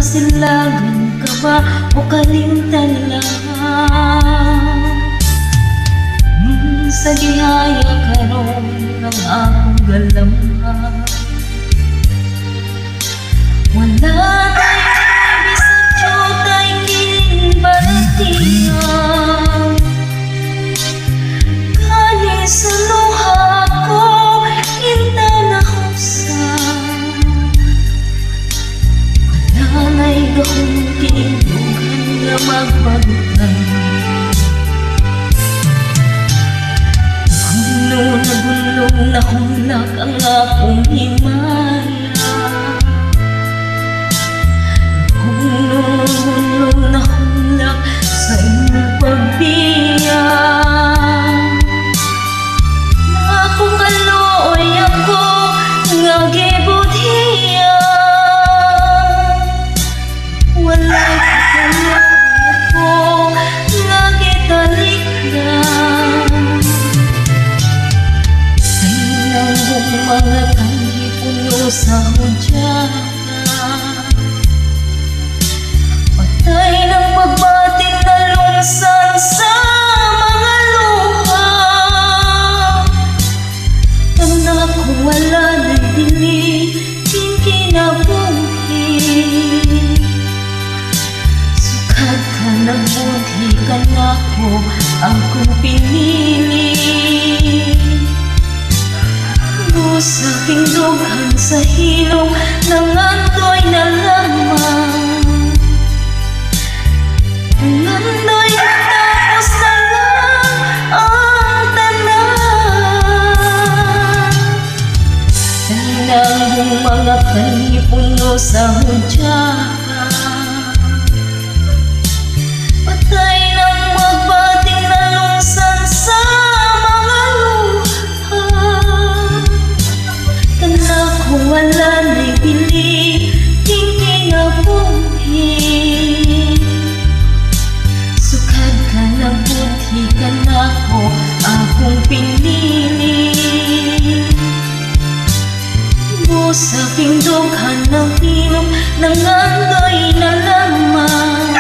Masilangan ka ba o kalimtan lang? Sa dihaya karon ng akong galaman, wala tayong bisag tiyotay kiling balatihan. Kani sa luha ko inta na husan, wala na'y gahong kinugan nga magbagutan. Nagulong na hulak ang akong himaya, gulong na hulak sa iyong pagbiyak. Nakukaloy ako nga gibudhiya, walay kakaloy ako nga gitalikdan. Mga kanhi-puno sa hudyatan, patay ng pagbating na lungsan sa mga luha. Anak ko wala na'y bili, kinabuhi. Sukad ka ng buti ka na ko, akong pinili. Sa pindughan sa hilong nangandoy na lamang, nangandoy na tapos na lang ang tanan. Tanang mga kanipuno sa hudyakan, patay ng magbating na lungsan sa wala na'y bili, kinabuhi. Sukad ka na buti ka na ko, akong pinili. Sa pindughan ng hilong nangandoy na lamang,